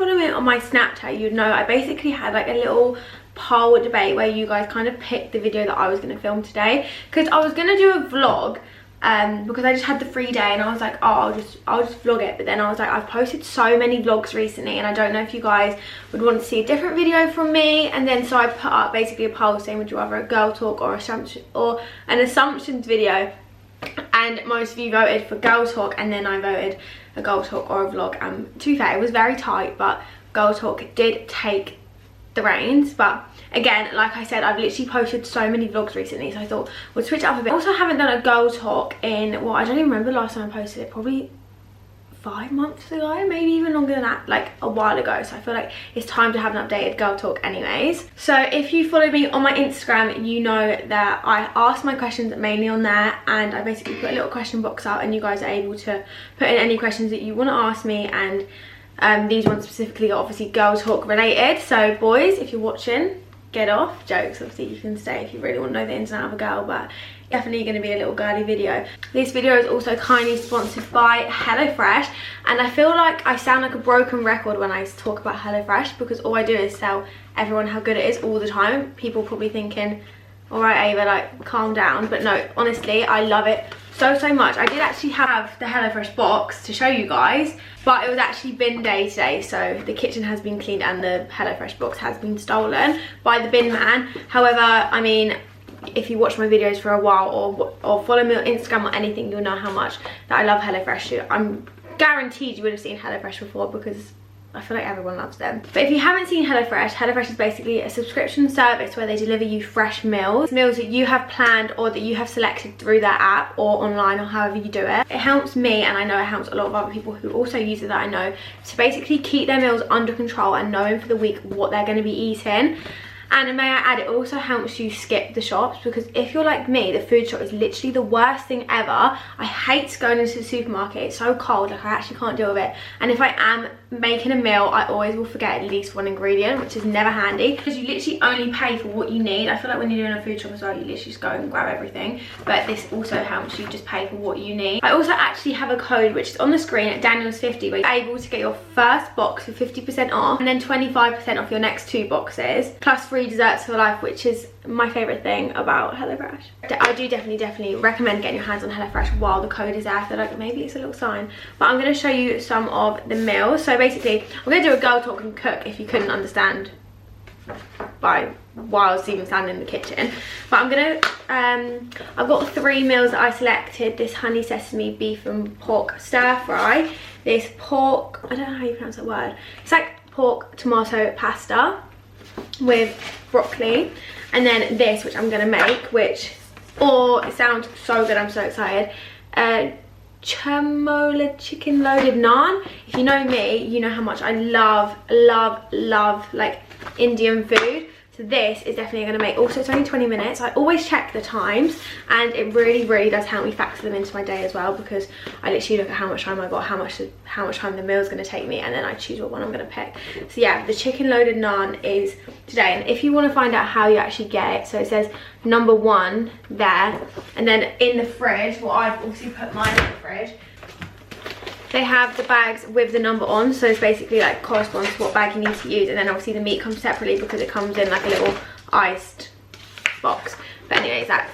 follow me on my Snapchat, you'd know I basically had like a little poll debate where you guys kind of picked the video that I was going to film today, because I was going to do a vlog because I just had the free day and I was like, oh, I'll just vlog it. But then I was like, I've posted so many vlogs recently and I don't know if you guys would want to see a different video from me. And then so I put up basically a poll saying, would you rather a girl talk or an assumptions video? And most of you voted for girl talk, and then I voted a girl talk or a vlog. To be fair, it was very tight, but girl talk did take the reins. But again, like I said, I've literally posted so many vlogs recently, so I thought we'll switch it up a bit. I also haven't done a girl talk in, well, I don't even remember the last time I posted it, probably 5 months ago, maybe even longer than that, like a while ago. So I feel like it's time to have an updated girl talk anyways. So if you follow me on my Instagram, you know that I ask my questions mainly on there, and I basically put a little question box out and you guys are able to put in any questions that you want to ask me, and these ones specifically are obviously girl talk related. So boys, if you're watching, get off. Jokes, obviously you can stay if you really want to know the ins and outs of a girl, but definitely going to be a little girly video. This video is also kindly sponsored by HelloFresh, and I feel like I sound like a broken record when I talk about HelloFresh, because all I do is tell everyone how good it is all the time. People probably thinking, all right Ava, like calm down. But no, honestly, I love it so much. I did actually have the HelloFresh box to show you guys, but it was actually bin day today, so the kitchen has been cleaned and the HelloFresh box has been stolen by the bin man. However, I mean, if you watch my videos for a while or follow me on Instagram or anything, you'll know how much that I love HelloFresh. I'm guaranteed you would have seen HelloFresh before, because I feel like everyone loves them. But if you haven't seen HelloFresh, HelloFresh is basically a subscription service where they deliver you fresh meals that you have planned or that you have selected through their app or online, or however you do it. It helps me, and I know it helps a lot of other people who also use it that I know, to basically keep their meals under control and knowing for the week what they're going to be eating. And may I add, it also helps you skip the shops, because if you're like me, the food shop is literally the worst thing ever. I hate going into the supermarket. It's so cold, like I actually can't deal with it. And if I am making a meal, I always will forget at least one ingredient, which is never handy, because you literally only pay for what you need. I feel like when you're doing a food shop as well, you literally just go and grab everything, but this also helps you just pay for what you need. I also actually have a code which is on the screen at Daniels50, where you're able to get your first box for 50% off, and then 25% off your next 2 boxes, plus free desserts for life, which is my favorite thing about HelloFresh. I do definitely recommend getting your hands on HelloFresh while the code is there. I feel like maybe it's a little sign, but I'm going to show you some of the meals. So basically, I'm going to do a girl talk and cook if you couldn't understand by while I was even standing in the kitchen. But I'm going to, I've got 3 meals that I selected. This honey sesame beef and pork stir fry. This pork, I don't know how you pronounce that word. It's like pork tomato pasta with broccoli, and then this, which I'm gonna make, which, oh, it sounds so good, I'm so excited. Chamola chicken loaded naan. If you know me, you know how much I love like Indian food. So this is definitely going to make. Also, it's only 20 minutes. I always check the times, and it really does help me factor them into my day as well, because I literally look at how much time I got, how much time the meal is going to take me, and then I choose what one I'm going to pick. So yeah, the chicken loaded naan is today. And if you want to find out how you actually get it, so it says number 1 there, and then in the fridge, well, I've obviously put mine in the fridge. They have the bags with the number on, so it's basically like corresponds to what bag you need to use, and then obviously the meat comes separately because it comes in like a little iced box. But anyways, that's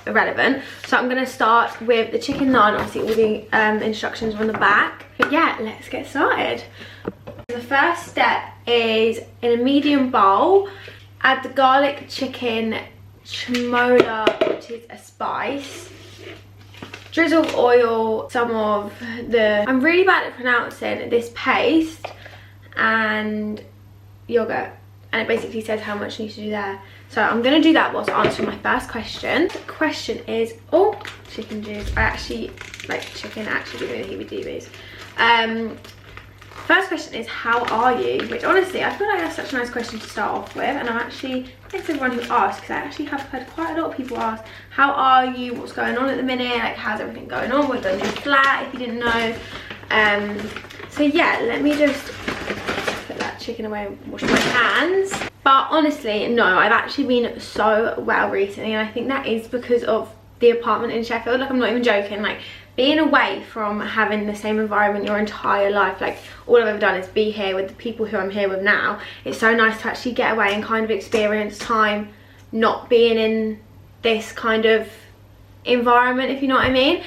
irrelevant. So I'm going to start with the chicken naan. Obviously all the instructions are on the back. But yeah, let's get started. The first step is, in a medium bowl, add the garlic chicken chamola, which is a spice. Drizzle of oil, some of the, I'm really bad at pronouncing this, paste, and yogurt. And it basically says how much you need to do there. So I'm going to do that whilst answering my first question. The question is, oh, chicken juice. I actually like chicken, actually give me the heebie-jeebies. First question is, how are you? Which honestly, I feel like that's such a nice question to start off with, and I'm actually, thanks everyone who asked, because I actually have heard quite a lot of people ask, how are you, what's going on at the minute, like how's everything going on with the new flat, if you didn't know. So yeah, let me just put that chicken away and wash my hands. But honestly, no, I've actually been so well recently, and I think that is because of the apartment in Sheffield. Like, I'm not even joking, like being away from having the same environment your entire life, like all I've ever done is be here with the people who I'm here with now. It's so nice to actually get away and kind of experience time not being in this kind of environment, if you know what I mean.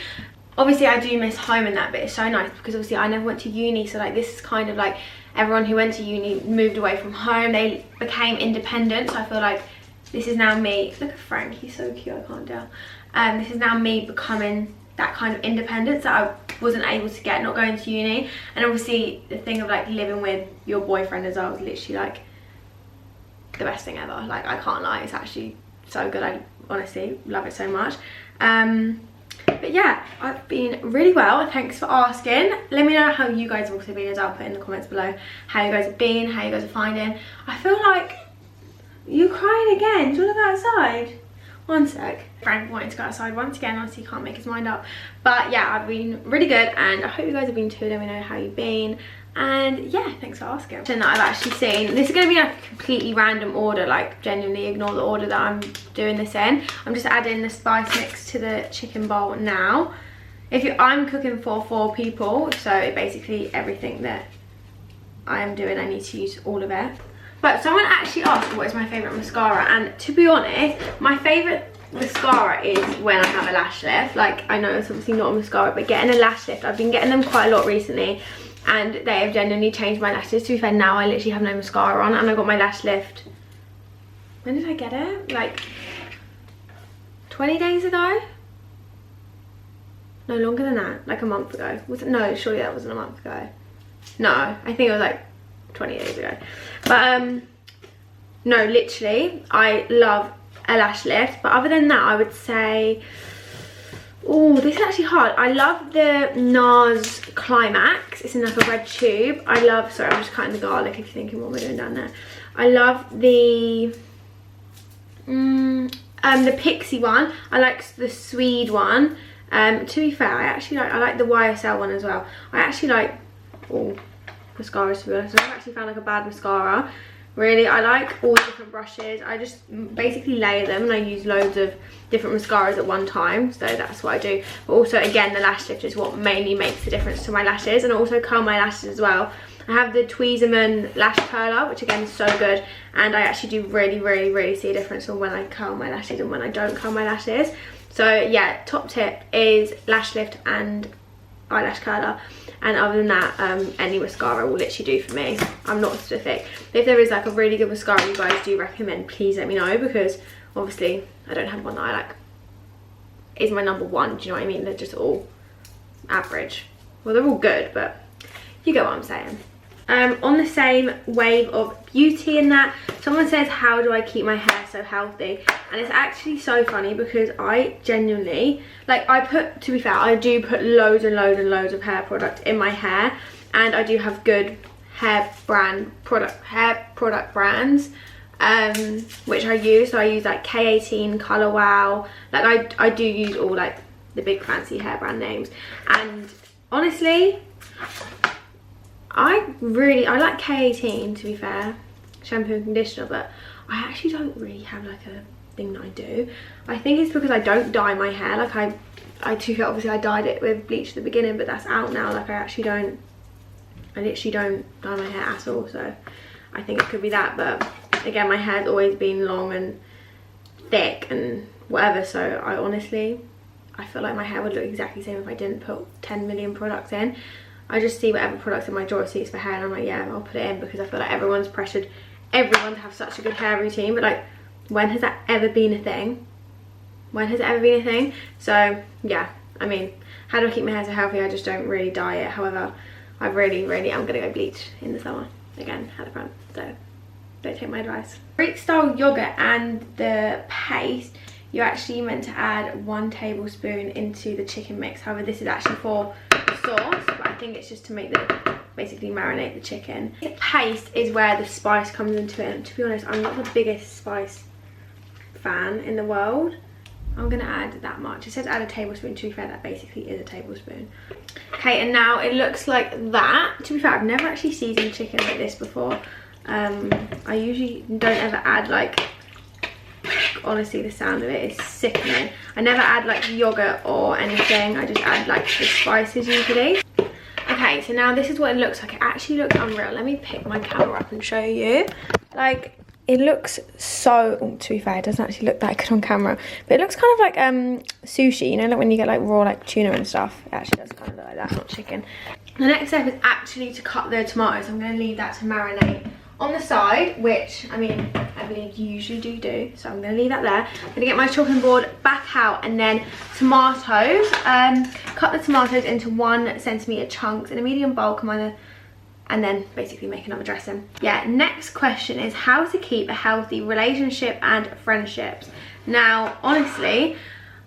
Obviously I do miss home and that, but it's so nice because obviously I never went to uni, so like this is kind of like everyone who went to uni moved away from home, they became independent, so I feel like this is now me. Look at Frank, he's so cute, I can't tell. This is now me becoming that kind of independence that I wasn't able to get not going to uni. And obviously the thing of like living with your boyfriend as well was literally like the best thing ever. Like I can't lie, it's actually so good. I honestly love it so much. But yeah, I've been really well, thanks for asking. Let me know how you guys have also been as well. Put in the comments below how you guys have been, how you guys are finding. I feel like you're crying again. Do you want to go outside? One sec. Frank wanted to go outside once again, honestly he can't make his mind up. But yeah, I've been really good and I hope you guys have been too. Let me know how you've been. And yeah, thanks for asking. And that I've actually seen, this is going to be like a completely random order, like genuinely ignore the order that I'm doing this in. I'm just adding the spice mix to the chicken bowl now. I'm cooking for 4 people, so basically everything that I am doing I need to use all of it. But someone actually asked what is my favourite mascara, and to be honest, my favourite mascara is when I have a lash lift. Like, I know it's obviously not a mascara, but getting a lash lift, I've been getting them quite a lot recently, and they have genuinely changed my lashes. To be fair, now I literally have no mascara on, and I got my lash lift, when did I get it? Like 20 days ago? No, longer than that, like a month ago. Was it? No, surely that wasn't a month ago. No, I think it was like 20 days ago. But no, literally I love a lash lift. But other than that, I would say, oh, this is actually hard. I love the NARS Climax. It's in like a red tube. I love, sorry, I'm just cutting the garlic if you're thinking what we're doing down there. I love the Pixie one. I like the Swede one. To be fair, I like the YSL one as well. I actually like all mascaras, to be honest. I've actually found like a bad mascara. Really, I like all the different brushes. I just basically layer them and I use loads of different mascaras at one time, so that's what I do. But also, again, the lash lift is what mainly makes the difference to my lashes, and I also curl my lashes as well. I have the Tweezerman lash curler, which again is so good, and I actually do really see a difference from when I curl my lashes and when I don't curl my lashes. So yeah, top tip is lash lift and eyelash curler. And other than that, any mascara will literally do for me. I'm not specific. If there is like a really good mascara you guys do recommend, please let me know, because obviously I don't have one that I like is my number one. Do you know what I mean? They're just all average. Well, they're all good, but you get what I'm saying. On the same wave of beauty and that, someone says, how do I keep my hair so healthy? And it's actually so funny because I genuinely, like, to be fair, I do put loads and loads of hair product in my hair, and I do have good hair product brands which I use. So I use like K18, Color Wow, like I do use all like the big fancy hair brand names. And honestly, I like K18, to be fair, shampoo and conditioner, but I actually don't really have like a thing that I do. I think it's because I don't dye my hair. Like I took it, obviously I dyed it with bleach at the beginning, but that's out now. Like I literally don't dye my hair at all, so I think it could be that. But again, my hair's always been long and thick and whatever, so I feel like my hair would look exactly the same if I didn't put 10 million products in. I just see whatever products in my drawer suits for hair, and I'm like, yeah, I'll put it in, because I feel like everyone's pressured everyone to have such a good hair routine. But like, when has that ever been a thing? When has it ever been a thing? So yeah, I mean, how do I keep my hair so healthy? I just don't really dye it. However, I really am gonna go bleach in the summer again at the front, so don't take my advice. Greek style yogurt and the paste, you're actually meant to add 1 tablespoon into the chicken mix. However, this is actually for the sauce, but I think it's just to basically marinate the chicken. The paste is where the spice comes into it, and to be honest, I'm not the biggest spice fan in the world. I'm gonna add that much. It says add a tablespoon. To be fair, that basically is a tablespoon. Okay, and now it looks like that. To be fair, I've never actually seasoned chicken like this before. I usually don't ever add like honestly the sound of it is sickening. I never add like yogurt or anything, I just add like the spices usually. Okay, so now this is what it looks like. It actually looks unreal. Let me pick my camera up and show you. Like, it looks so, oh, to be fair, it doesn't actually look that good on camera, but it looks kind of like sushi, you know, like when you get like raw like tuna and stuff. It actually does kind of look like that, not chicken. The next step is actually to cut the tomatoes. I'm going to leave that to marinate on the side, which I mean I believe you usually do, so I'm going to leave that there. I'm going to get my chopping board back out, and then tomatoes, cut the tomatoes into 1 centimetre chunks in a medium bulk, and then basically make another dressing. Yeah, next question is how to keep a healthy relationship and friendships. Now honestly,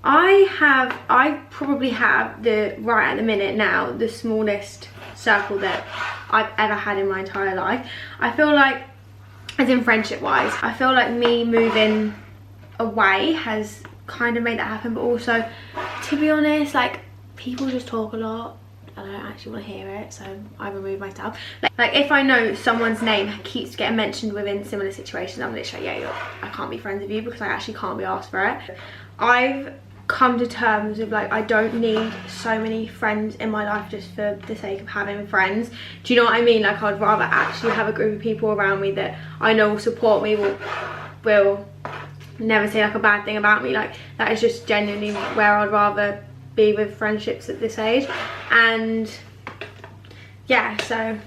I probably have right at the minute now the smallest circle that I've ever had in my entire life. I feel like, as in friendship wise, I feel like me moving away has kind of made that happen, but also, to be honest, like, people just talk a lot. I don't actually want to hear it, so I remove myself. Like if I know someone's name keeps getting mentioned within similar situations, I'm literally, yeah, I can't be friends with you because I actually can't be asked for it. I've come to terms with, like, I don't need so many friends in my life just for the sake of having friends. Do you know what I mean? Like, I'd rather actually have a group of people around me that I know will support me, will never say like a bad thing about me. Like, that is just genuinely where I'd rather be with friendships at this age. And yeah, so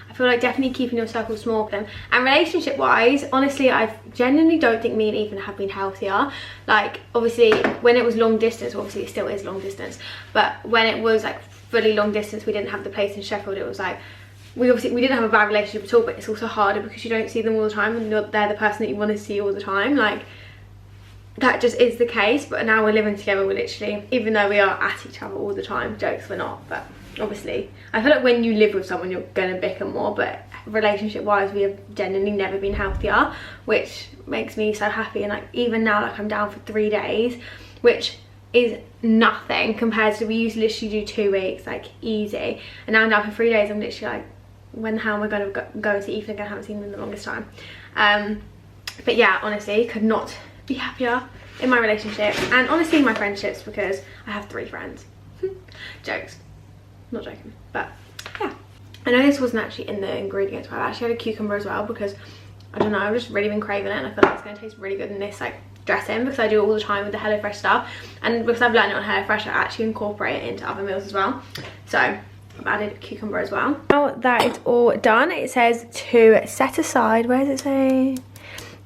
I feel like definitely keeping your circle small. And relationship wise, honestly, I genuinely don't think me and Ethan have been healthier. Like, obviously when it was long distance, obviously it still is long distance, but when it was like fully long distance, we didn't have the place in Sheffield. It was like, we didn't have a bad relationship at all, but it's also harder because you don't see them all the time, and they're the person that you want to see all the time. Like, that just is the case. But now we're living together, we're literally, even though we are at each other all the time, jokes, we're not, but obviously I feel like when you live with someone you're gonna bicker more. But relationship wise, we have genuinely never been healthier, which makes me so happy. And like, even now, like, I'm down for 3 days, which is nothing compared to, we used to literally do 2 weeks, like, easy, and now I'm down for 3 days. I'm literally like, when the hell am I going to go and see Ethan again? I haven't seen him in the longest time. But yeah, honestly, could not be happier in my relationship, and honestly my friendships, because I have 3 friends. Jokes, not joking. But yeah, I know this wasn't actually in the ingredients, but I actually had a cucumber as well, because I don't know, I've just really been craving it, and I feel like it's going to taste really good in this like dressing, because I do it all the time with the HelloFresh stuff, and because I've learned it on HelloFresh, I actually incorporate it into other meals as well. So I've added cucumber as well. Now that it's all done, it says to set aside, where does it say?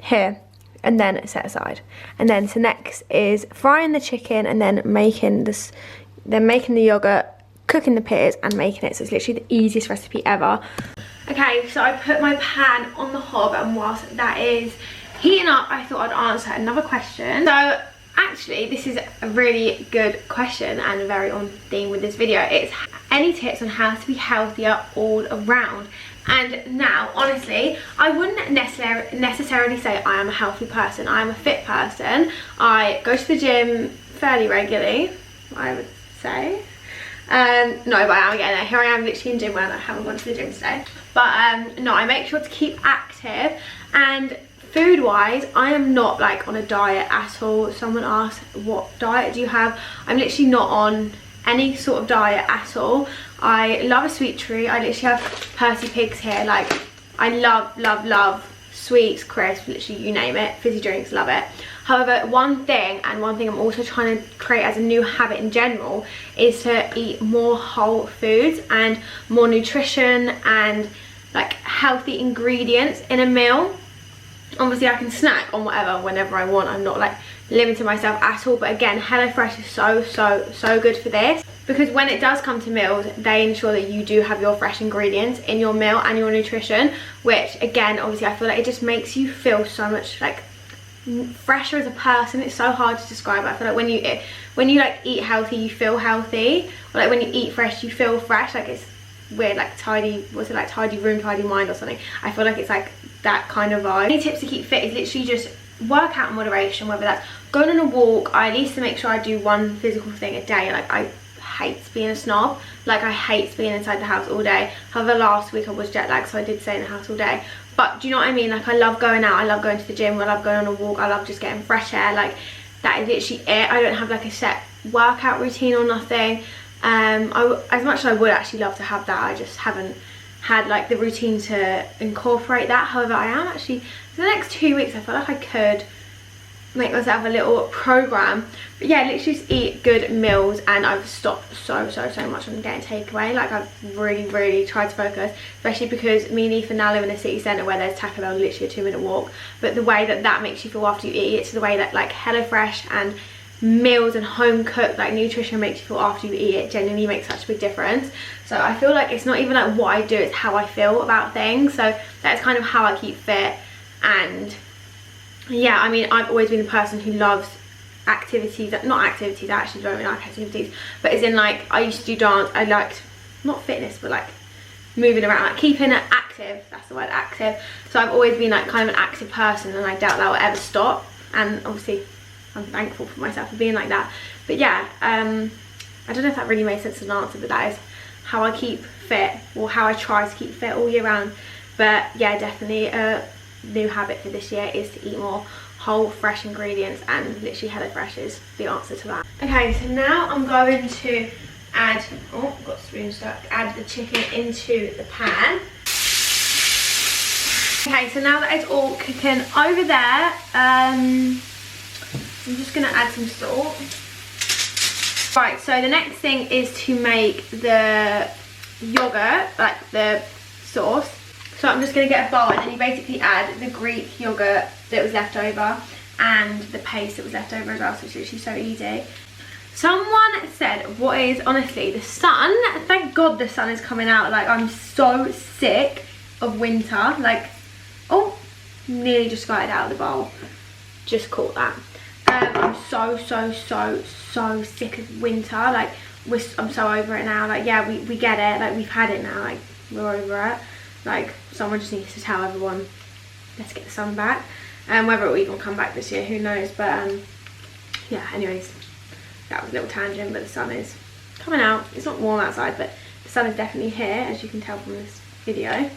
Here. And then set aside. And then so next is frying the chicken, and then making this, then making the yogurt, cooking the peas, and making it. So it's literally the easiest recipe ever. Okay, so I put my pan on the hob, and whilst that is heating up, I thought I'd answer another question. So actually, this is a really good question and very on theme with this video. It's any tips on how to be healthier all around. And now, honestly, I wouldn't necessarily say I am a healthy person. I am a fit person. I go to the gym fairly regularly, I would say. No, but I am getting there. Here I am literally in gym wear, I haven't gone to the gym today. But no, I make sure to keep active. And food wise, I am not like on a diet at all. Someone asked, what diet do you have? I'm literally not on any sort of diet at all. I love a sweet treat. I literally have Percy Pigs here. Like, I love sweets, crisps, literally you name it. Fizzy drinks, love it. However, one thing I'm also trying to create as a new habit in general is to eat more whole foods and more nutrition and like healthy ingredients in a meal. Obviously I can snack on whatever whenever I want. I'm not like limiting myself at all, but again, HelloFresh is so good for this, because when it does come to meals, they ensure that you do have your fresh ingredients in your meal and your nutrition, which again, obviously I feel like it just makes you feel so much like fresher as a person. It's so hard to describe. I feel like when you like eat healthy, you feel healthy, or like when you eat fresh, you feel fresh. Like, it's weird, like tidy, what's it, like tidy room, tidy mind or something. I feel like it's like that kind of vibe. Any tips to keep fit is literally just work out in moderation, whether that's going on a walk. I at least to make sure I do one physical thing a day. Like, I hates being a snob. Like, I hate being inside the house all day. However, last week I was jet lagged, so I did stay in the house all day. But do you know what I mean? Like, I love going out, I love going to the gym, I love going on a walk, I love just getting fresh air. Like, that is literally it. I don't have like a set workout routine or nothing. As much as I would actually love to have that, I just haven't had like the routine to incorporate that. However, I am actually, for the next 2 weeks, I feel like I could make myself a little program. But yeah, literally just eat good meals, and I've stopped so much on getting takeaway. Like, I've really tried to focus, especially because me and Ethan now live in a city centre where there's Taco Bell literally a 2-minute walk. But the way that that makes you feel after you eat it, to the way that like HelloFresh and meals and home cooked like nutrition makes you feel after you eat it, genuinely makes such a big difference. So I feel like it's not even like what I do, it's how I feel about things. So that's kind of how I keep fit. And yeah, I mean, I've always been the person who loves activities, not activities, I actually don't really like activities, but as in like, I used to do dance, I liked, not fitness, but like moving around, like keeping it active, that's the word, active. So I've always been like kind of an active person, and I doubt that will ever stop. And obviously I'm thankful for myself for being like that. But yeah, I don't know if that really made sense as an answer, but that is how I keep fit, or how I try to keep fit all year round. But yeah, definitely a new habit for this year is to eat more whole fresh ingredients, and literally HelloFresh is the answer to that. Okay, so now I'm going to add, oh, got spoon stuck, add the chicken into the pan. Okay, so now that it's all cooking over there, I'm just gonna add some salt. Right, so the next thing is to make the yogurt, like the sauce. So I'm just gonna get a bowl, and then you basically add the Greek yogurt that was left over and the paste that was left over as well, so it's literally so easy. Someone said, what is, honestly, the sun, thank God the sun is coming out. Like, I'm so sick of winter. Like, oh, nearly just got it out of the bowl. Just caught that. I'm so sick of winter. Like, I'm so over it now. Like, yeah, we get it. Like, we've had it now. Like, we're over it. Like, someone just needs to tell everyone, let's get the sun back. Whether it will even come back this year, who knows. But yeah, anyways, that was a little tangent. But the sun is coming out. It's not warm outside, but the sun is definitely here, as you can tell from this video.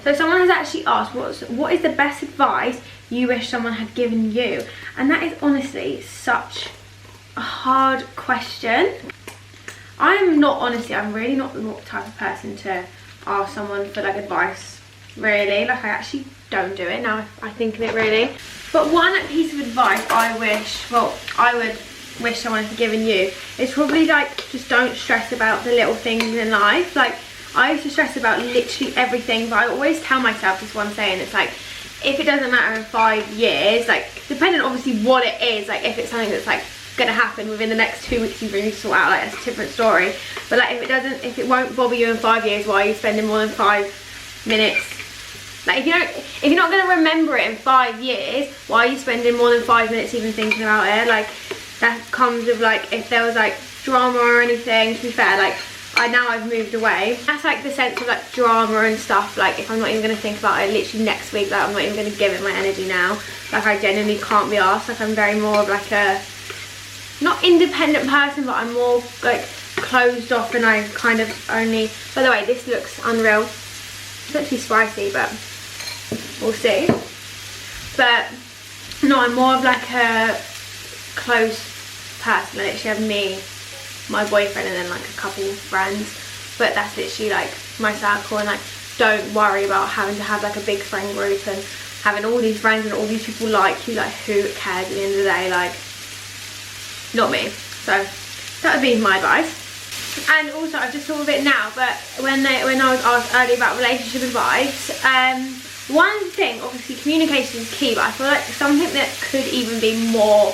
So someone has actually asked, what is the best advice you wish someone had given you? And that is honestly such a hard question. I'm really not the type of person to ask someone for like advice, really. Like, I actually don't do it now I think of it, really. But one piece of advice I would wish someone had given you is probably like, just don't stress about the little things in life. Like, I used to stress about literally everything, but I always tell myself this one saying, it's like, if it doesn't matter in 5 years, like, depending obviously what it is, like if it's something that's like gonna happen within the next 2 weeks, you really need to sort out, like, that's a different story. But like, if it won't bother you in 5 years, why are you spending more than 5 minutes? Like, if you're not gonna remember it in 5 years, why are you spending more than 5 minutes even thinking about it? Like, that comes with like, if there was like drama or anything, to be fair, like, I've moved away. That's like the sense of like drama and stuff. Like, if I'm not even gonna think about it literally next week, like, I'm not even gonna give it my energy now. Like, I genuinely can't be asked. Like, I'm very more of like a, not independent person, but I'm more like closed off, and I kind of only, by the way, this looks unreal. It's actually spicy, but we'll see. But no, I'm more of like a close person. I literally have me, my boyfriend, and then like a couple of friends, but that's literally like my circle. And like, don't worry about having to have like a big friend group and having all these friends and all these people like you. Like, who cares at the end of the day? Like, not me. So that would be my advice. And also, I've just thought of it now, but when I was asked earlier about relationship advice, one thing, obviously communication is key, but I feel like something that could even be more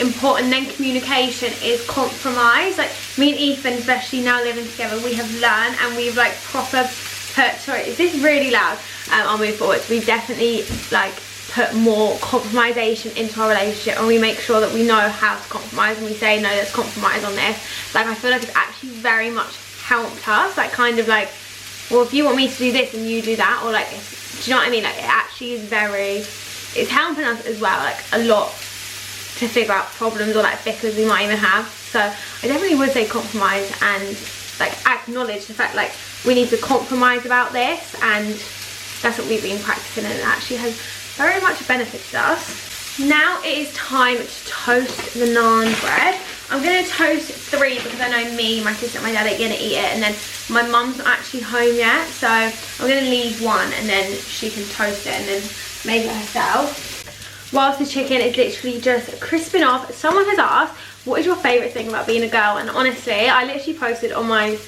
important than communication is compromise. Like, me and Ethan, especially now living together, we have learned, and we've like proper put, sorry, is this really loud? I'll move forward. We've definitely like put more compromisation into our relationship, and we make sure that we know how to compromise, and we say, no, let's compromise on this. Like, I feel like it's actually very much helped us, like, kind of like, well, if you want me to do this and you do that, or like, do you know what I mean? Like, it actually is it's helping us as well, like, a lot to figure out problems or like bickers we might even have. So I definitely would say compromise and like acknowledge the fact like we need to compromise about this, and that's what we've been practicing, and it actually has very much benefited us. Now it is time to toast the naan bread. I'm going to toast 3 because I know me, my sister and my dad are going to eat it, and then my mum's not actually home yet, so I'm going to leave 1 and then she can toast it and then make it herself. Whilst the chicken is literally just crisping off, someone has asked, what is your favourite thing about being a girl? And honestly, I literally posted on my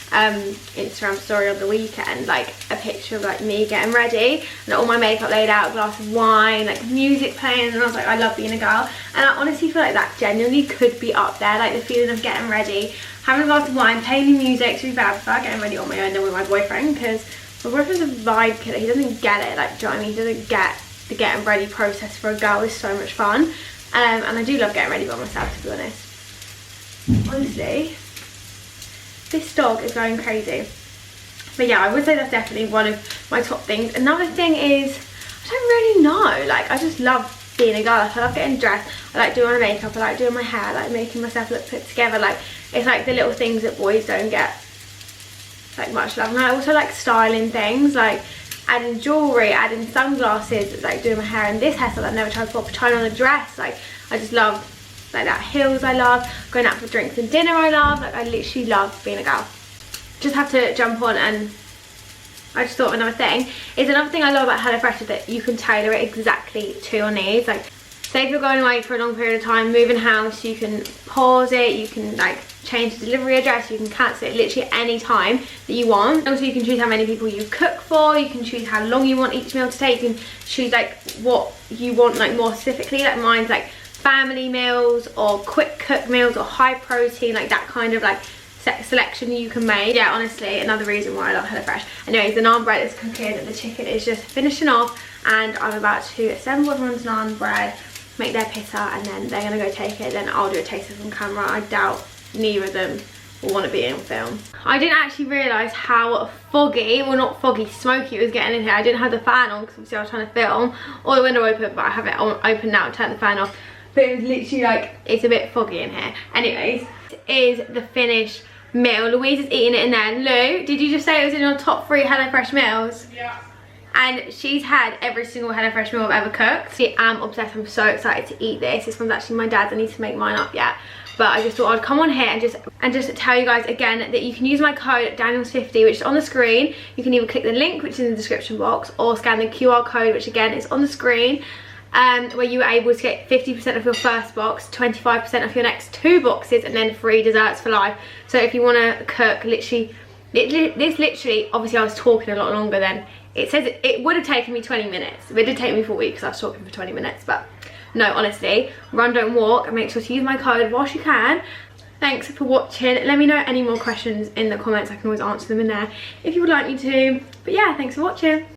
Instagram story on the weekend like a picture of like me getting ready and all my makeup laid out, a glass of wine, like music playing, and I was like, I love being a girl. And I honestly feel like that genuinely could be up there, like the feeling of getting ready, having a glass of wine, playing the music. To be fair, I prefer getting ready on my own than with my boyfriend, because my boyfriend's a vibe killer. He doesn't get it, like, do you know what I mean? He doesn't get the getting ready process for a girl is so much fun. And I do love getting ready by myself, to be honest. Honestly, this dog is going crazy. But yeah, I would say that's definitely one of my top things. Another thing is, I don't really know, like I just love being a girl. Like, I love getting dressed, I like doing my makeup, I like doing my hair, I like making myself look put together. Like, it's like the little things that boys don't get like much love. And I also like styling things, like adding jewellery, adding sunglasses, like doing my hair and this hairstyle I've never tried before, trying on a dress. Like, I just love like that. Heels I love, going out for drinks and dinner I love. Like, I literally love being a girl. Just have to jump on, and I just thought of another thing. Another thing I love about HelloFresh is that you can tailor it exactly to your needs. Like, say if you're going away for a long period of time, moving house, you can pause it, you can like change the delivery address, you can cancel it literally any time that you want. Also, you can choose how many people you cook for, you can choose how long you want each meal to take, you can choose like what you want like more specifically. Like mine's like family meals or quick cook meals or high protein, like that kind of like selection you can make. Yeah, honestly, another reason why I love HelloFresh. Anyways, the naan bread is cooking, the chicken is just finishing off, and I'm about to assemble everyone's naan bread, make their pita, and then they're gonna go take it. Then I'll do a taste of it on camera. I doubt neither of them will want to be in film. I didn't actually realise how foggy, well not foggy, smoky it was getting in here. I didn't have the fan on because obviously I was trying to film, or the window open, but I have it on, open now, turn the fan off. But it was literally like, it's a bit foggy in here. Anyways, this is the finished meal. Louise is eating it in there. Lou, did you just say it was in your top 3 HelloFresh meals? Yeah. And she's had every single HelloFresh meal I've ever cooked. I am obsessed. I'm so excited to eat this. This one's actually my dad's. I need to make mine up yet. But I just thought I'd come on here and just tell you guys again that you can use my code Daniels50, which is on the screen. You can either click the link, which is in the description box, or scan the QR code, which again is on the screen. Where you are able to get 50% off your first box, 25% off your next 2 boxes, and then free desserts for life. So if you want to cook, literally, this literally, obviously I was talking a lot longer than it says. It would have taken me 20 minutes. But it did take me 4 weeks because I was talking for 20 minutes. But no, honestly, run, don't walk, and make sure to use my code whilst you can. Thanks for watching. Let me know any more questions in the comments. I can always answer them in there if you would like me to. But yeah, thanks for watching.